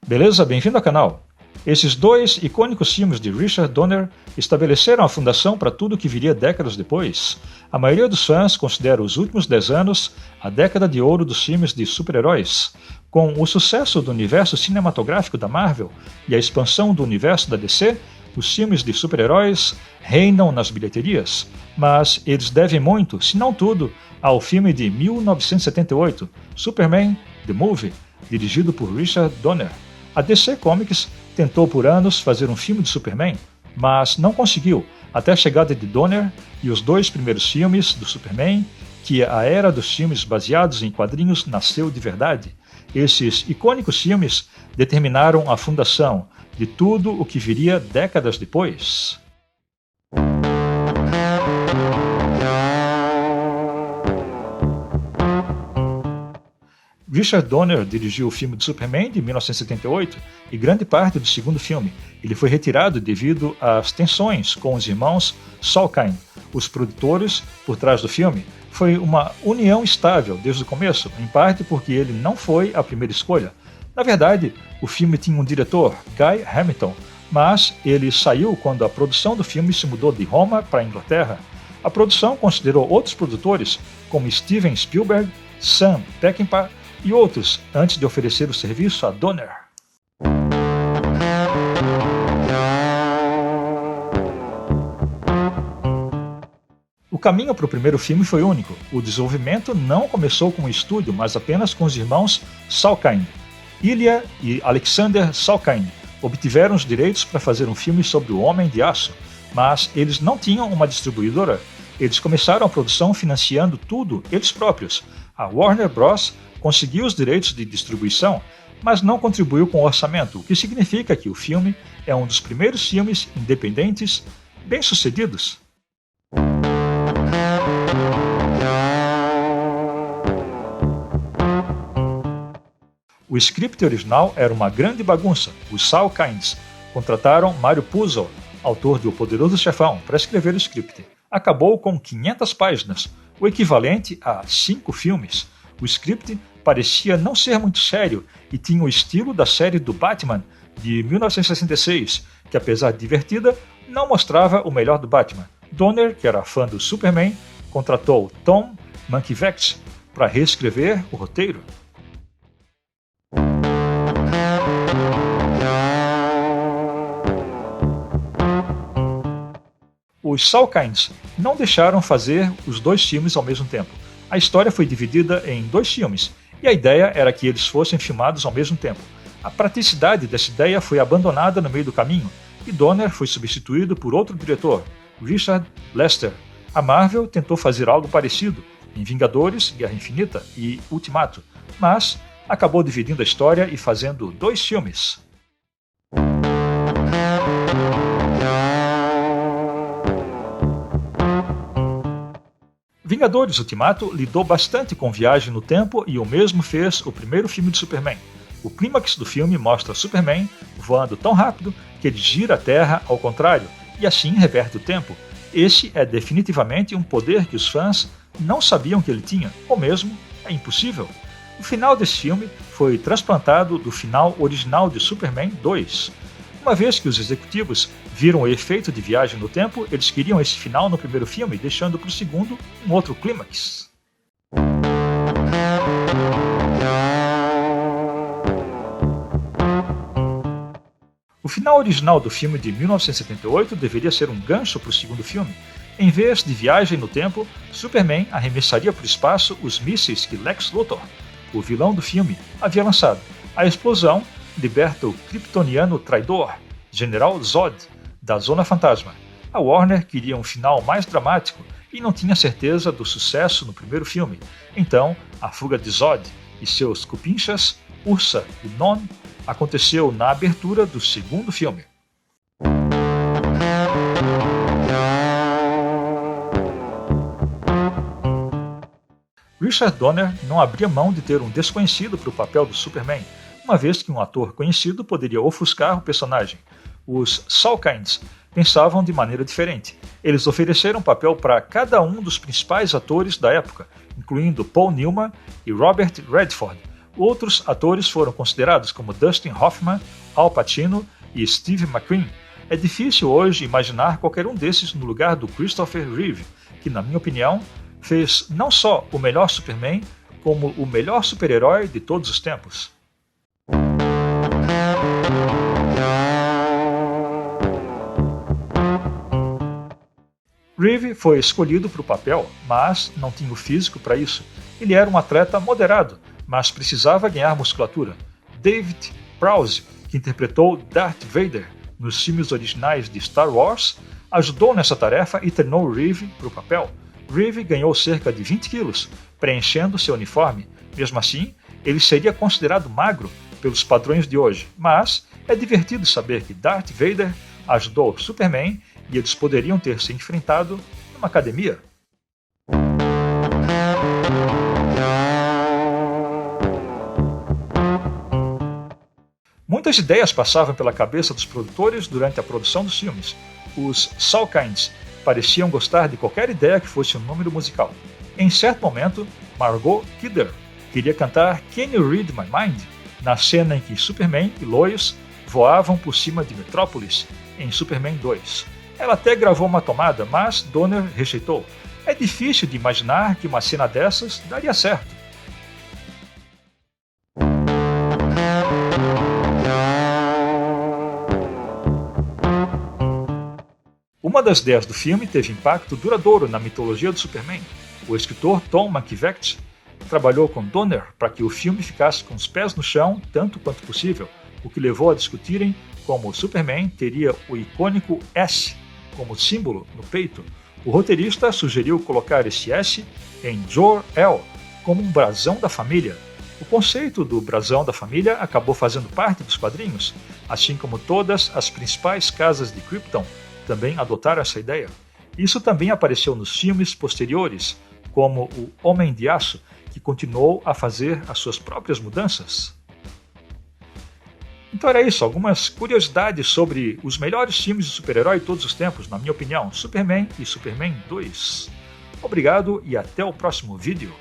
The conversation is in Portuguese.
Beleza? Bem-vindo ao canal. Esses dois icônicos filmes de Richard Donner estabeleceram a fundação para tudo o que viria décadas depois. A maioria dos fãs considera os últimos 10 anos a década de ouro dos filmes de super-heróis. Com o sucesso do universo cinematográfico da Marvel e a expansão do universo da DC, os filmes de super-heróis reinam nas bilheterias, mas eles devem muito, se não tudo, ao filme de 1978, Superman The Movie, dirigido por Richard Donner. A DC Comics tentou por anos fazer um filme de Superman, mas não conseguiu, até a chegada de Donner e os dois primeiros filmes do Superman, que a era dos filmes baseados em quadrinhos nasceu de verdade. Esses icônicos filmes determinaram a fundação de tudo o que viria décadas depois. Richard Donner dirigiu o filme de Superman de 1978 e grande parte do segundo filme. Ele foi retirado devido às tensões com os irmãos Salkind, os produtores por trás do filme. Foi uma união estável desde o começo, em parte porque ele não foi a primeira escolha. Na verdade, o filme tinha um diretor, Guy Hamilton, mas ele saiu quando a produção do filme se mudou de Roma para a Inglaterra. A produção considerou outros produtores, como Steven Spielberg, Sam Peckinpah e outros, antes de oferecer o serviço a Donner. O caminho para o primeiro filme foi único. O desenvolvimento não começou com o estúdio, mas apenas com os irmãos Salkind. Ilya e Alexander Salkind obtiveram os direitos para fazer um filme sobre o Homem de Aço, mas eles não tinham uma distribuidora. Eles começaram a produção financiando tudo eles próprios. A Warner Bros. Conseguiu os direitos de distribuição, mas não contribuiu com o orçamento, o que significa que o filme é um dos primeiros filmes independentes bem-sucedidos. O script original era uma grande bagunça. Os Salkinds contrataram Mario Puzo, autor de O Poderoso Chefão, para escrever o script. Acabou com 500 páginas, o equivalente a 5 filmes. O script parecia não ser muito sério e tinha o estilo da série do Batman de 1966, que apesar de divertida, não mostrava o melhor do Batman. Donner, que era fã do Superman, contratou Tom Mankiewicz para reescrever o roteiro. Os Salkinds não deixaram fazer os dois filmes ao mesmo tempo. A história foi dividida em 2 filmes, e a ideia era que eles fossem filmados ao mesmo tempo. A praticidade dessa ideia foi abandonada no meio do caminho, e Donner foi substituído por outro diretor, Richard Lester. A Marvel tentou fazer algo parecido em Vingadores, Guerra Infinita e Ultimato, mas acabou dividindo a história e fazendo 2 filmes. Vingadores Ultimato lidou bastante com viagem no tempo e o mesmo fez o primeiro filme de Superman. O clímax do filme mostra Superman voando tão rápido que ele gira a Terra ao contrário e assim reverte o tempo. Esse é definitivamente um poder que os fãs não sabiam que ele tinha, ou mesmo é impossível. O final desse filme foi transplantado do final original de Superman 2. Uma vez que os executivos viram o efeito de viagem no tempo, eles queriam esse final no primeiro filme, deixando para o segundo um outro clímax. O final original do filme de 1978 deveria ser um gancho para o segundo filme. Em vez de viagem no tempo, Superman arremessaria para o espaço os mísseis que Lex Luthor, o vilão do filme, havia lançado. A explosão liberta o kryptoniano traidor, General Zod, da Zona Fantasma. A Warner queria um final mais dramático e não tinha certeza do sucesso no primeiro filme. Então, a fuga de Zod e seus cupinchas, Ursa e Non, aconteceu na abertura do segundo filme. Richard Donner não abria mão de ter um desconhecido para o papel do Superman, uma vez que um ator conhecido poderia ofuscar o personagem. Os Salkinds pensavam de maneira diferente. Eles ofereceram papel para cada um dos principais atores da época, incluindo Paul Newman e Robert Redford. Outros atores foram considerados como Dustin Hoffman, Al Pacino e Steve McQueen. É difícil hoje imaginar qualquer um desses no lugar do Christopher Reeve, que, na minha opinião, fez não só o melhor Superman, como o melhor super-herói de todos os tempos. Reeve foi escolhido para o papel, mas não tinha o físico para isso. Ele era um atleta moderado, mas precisava ganhar musculatura. David Prowse, que interpretou Darth Vader nos filmes originais de Star Wars, ajudou nessa tarefa e treinou Reeve para o papel. Reeve ganhou cerca de 20 quilos, preenchendo seu uniforme. Mesmo assim, ele seria considerado magro pelos padrões de hoje, mas é divertido saber que Darth Vader ajudou Superman e eles poderiam ter se enfrentado numa academia. Muitas ideias passavam pela cabeça dos produtores durante a produção dos filmes. Os Salkinds pareciam gostar de qualquer ideia que fosse um número musical. Em certo momento, Margot Kidder queria cantar Can You Read My Mind? Na cena em que Superman e Lois voavam por cima de Metrópolis, em Superman 2. Ela até gravou uma tomada, mas Donner rejeitou. É difícil de imaginar que uma cena dessas daria certo. Uma das ideias do filme teve impacto duradouro na mitologia do Superman. O escritor Tom Mankiewicz trabalhou com Donner para que o filme ficasse com os pés no chão tanto quanto possível, o que levou a discutirem como o Superman teria o icônico S como símbolo no peito. O roteirista sugeriu colocar esse S em Jor-El como um brasão da família. O conceito do brasão da família acabou fazendo parte dos quadrinhos, assim como todas as principais casas de Krypton também adotaram essa ideia. Isso também apareceu nos filmes posteriores, como o Homem de Aço, que continuou a fazer as suas próprias mudanças. Então era isso, algumas curiosidades sobre os melhores filmes de super-herói de todos os tempos, na minha opinião, Superman e Superman 2. Obrigado e até o próximo vídeo.